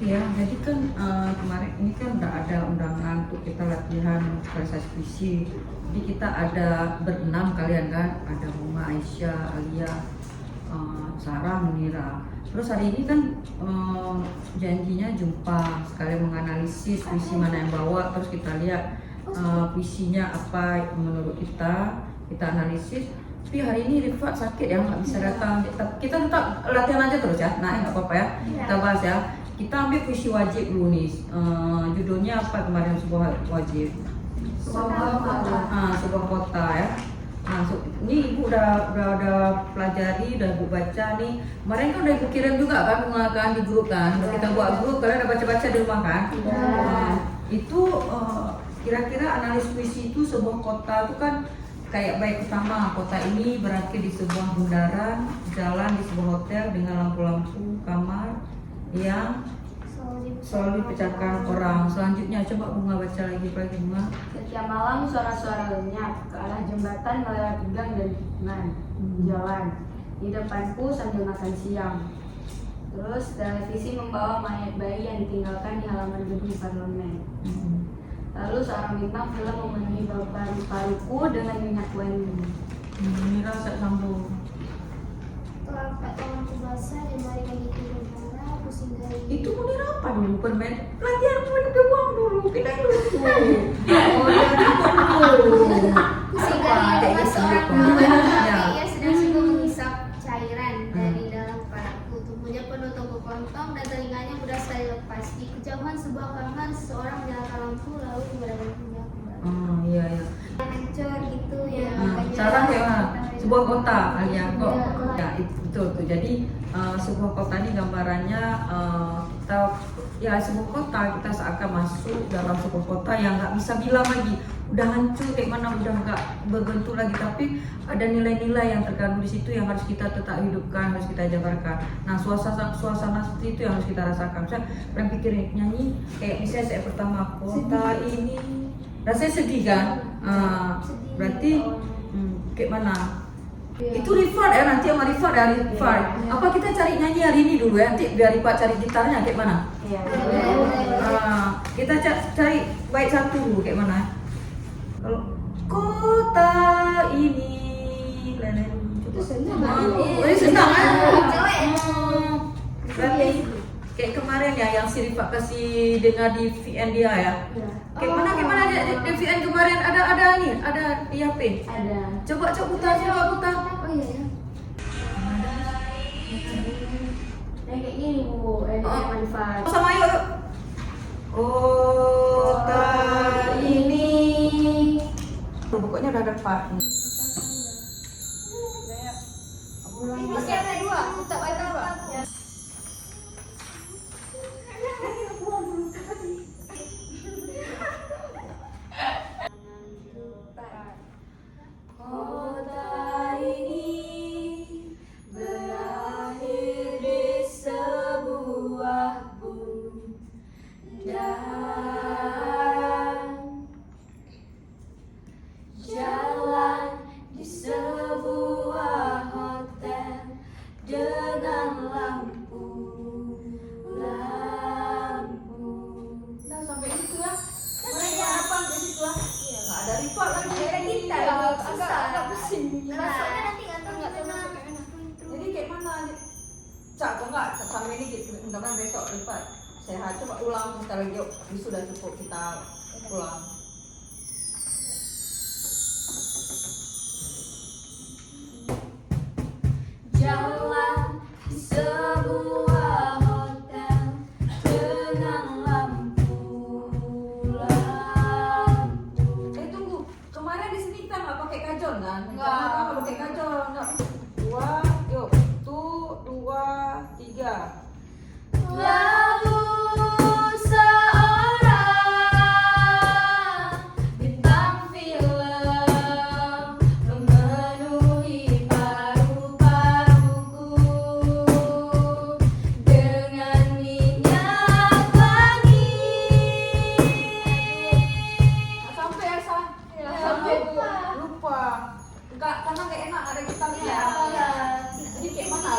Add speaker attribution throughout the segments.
Speaker 1: Ya, jadi kan kemarin ini kan udah ada undangan untuk kita latihan realisasi puisi. Jadi kita ada berenam kalian kan, ada Bunga, Aisyah, Alia, Sarah, Munira. Terus hari ini kan janjinya jumpa sekalian menganalisis puisi mana yang bawa, terus kita lihat puisinya apa menurut kita analisis. Tapi hari ini Rifat sakit ya, nggak bisa datang. Kita tetap latihan aja terus ya, nah nggak apa-apa ya, kita bahas ya. Kita ambil puisi wajib dulu nih. Judulnya apa kemarin, sebuah wajib? Sebuah kota ya. Nah, ini ibu udah pelajari, udah ibu baca nih. Kemarin kan udah ibu kirim juga kan, di grup kan. Udah kita buat grup, kalian udah baca-baca di rumah kan? Itu kira-kira analis puisi itu sebuah kota itu kan kayak baik pertama, kota ini berakhir di sebuah bundaran, jalan di sebuah hotel dengan lampu-lampu kamar yang selalu dipecahkan orang. Selanjutnya coba Bunga baca lagi Bunga.
Speaker 2: Setiap malam suara-suara lenyap ke arah jembatan melewati gang dan tikungan jalan. Di depanku sambil makan siang. Terus televisi membawa mayat bayi yang ditinggalkan di halaman gedung parlemen. Lalu seorang bintang film memenuhi paru-paruku dengan minyak wangi.
Speaker 1: Mira saya sambung.
Speaker 3: Telapak tanganku basah dan mari mengikuti darah pusing dari.
Speaker 1: Itu Munira apa dulu permen? Latihan permen buang dulu, pindah dulu. Oh ya, dulu.
Speaker 3: Pusing
Speaker 1: Apa?
Speaker 3: dari
Speaker 1: Kayak
Speaker 3: lemas
Speaker 1: gitu,
Speaker 3: seorang
Speaker 1: gitu.
Speaker 3: perempuan
Speaker 1: Ya.
Speaker 3: tapi ia sedang sibuk menghisap cairan dari dalam kepalaku. Tubuhnya penuh tongkol kelontong dan telinganya mudah sekali lepas. Di kejauhan sebuah kamar seseorang menyalakan lampu lalu keberadaannya kembali.
Speaker 1: Oh iya ya.
Speaker 3: Hancur gitu ya.
Speaker 1: Sekarang kayak mana? Sebuah kota Alia kok. Ya itu tuh. Jadi sebuah kota ini gambarannya kita ya sebuah kota, kita seakan masuk dalam sebuah kota yang nggak bisa bilang lagi udah hancur kayak mana, udah nggak berbentuk lagi, tapi ada nilai-nilai yang terkandung di situ yang harus kita tetap hidupkan, harus kita jabarkan. Nah suasana seperti itu yang harus kita rasakan. Misalnya pernah pikir nyanyi kayak misalnya saya pertama kota ini rasanya sedih kan, berarti kayak mana? Itu Rifat ya, nanti sama Rifat ya, Rifat. Apa kita cari nyanyi hari ini dulu ya, nanti biar Rifat cari gitarnya kayak mana? Kita cari bait satu dulu kayak mana? Kalau kota ini, itu senang. Senang kan? Berarti kayak kemarin ya yang si Rifat kasih dengar di VN dia ya. Kayak mana di VN kemarin ada di HP.
Speaker 2: Ada.
Speaker 1: Coba putar.
Speaker 3: Oh iya ya.
Speaker 2: Kayak gini Bu, manfaat.
Speaker 1: Sama yuk. Kota ini. Pokoknya udah ada part.
Speaker 3: Masih ada dua. Tak baca apa?
Speaker 1: Kota ini berakhir di sebuah bundaran, jalan di sebuah hotel dengan lampu. Nah sampai itu ya. Mereka apa di situ lah? Iya, nggak ada Rifat lagi.
Speaker 3: Ada kita.
Speaker 1: Agak pusing.
Speaker 3: Masuknya nanti nggak tahu gimana.
Speaker 1: Jadi kayak mana? Cak, kok nggak sampai ini mudah-mudahan besok Rifat sehat. Coba ulang sekali lagi. Yuk, ini sudah cukup kita ulang. Jalan di sebuah hotel dengan lampu. Tunggu. Kemarin di sini kita nggak pakai kajol kan? Nggak pakai kajol. Nggak. Yuk. 1, 2, 3. Lalu seorang bintang film memenuhi paru-paruku dengan minyak wangi. Sampai ya, sampai lupa. Enggak, karena nggak enak ada kita lihat. Jadi kayak mana?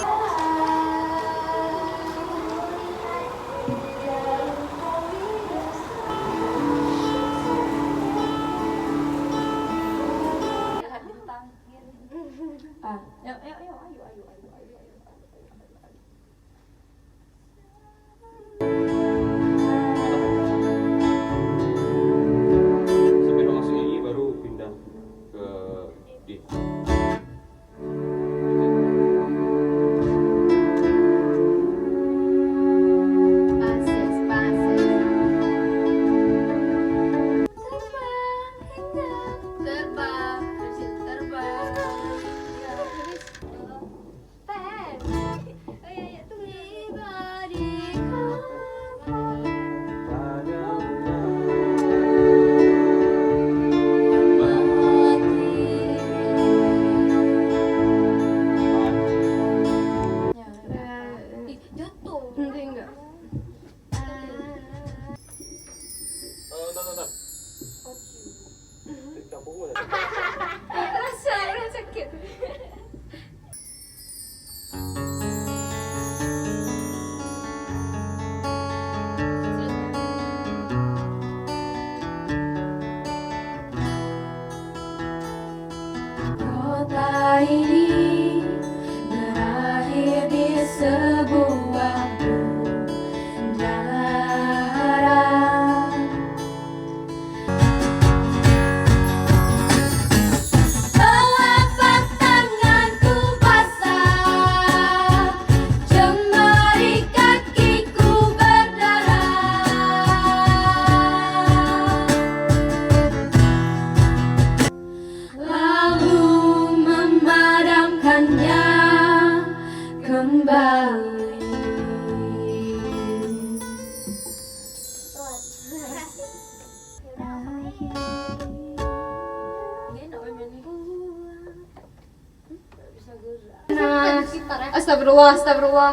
Speaker 4: Astagfirullah, astagfirullah.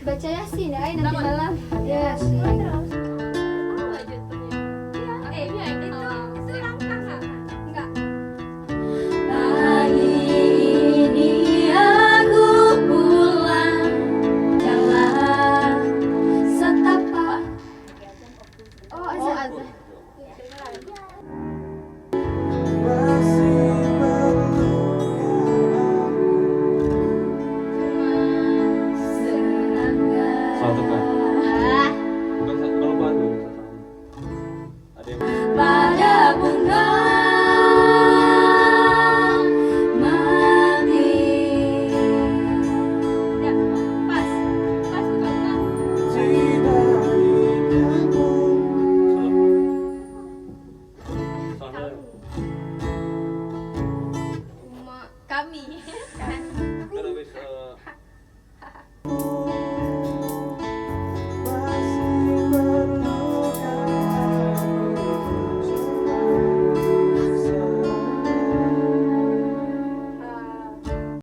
Speaker 3: Baca Yasin ya, nanti malam. Yasin.
Speaker 4: Pagi ini aku pulang jalan setapak.
Speaker 3: Oh, azan.
Speaker 5: Satu kan?
Speaker 3: Ah,
Speaker 5: Bukan satu kalau batu. Ada yang
Speaker 4: Pada bunga mati.
Speaker 3: ya, pas. Pas bukan?
Speaker 5: salah.
Speaker 3: Rumah kami.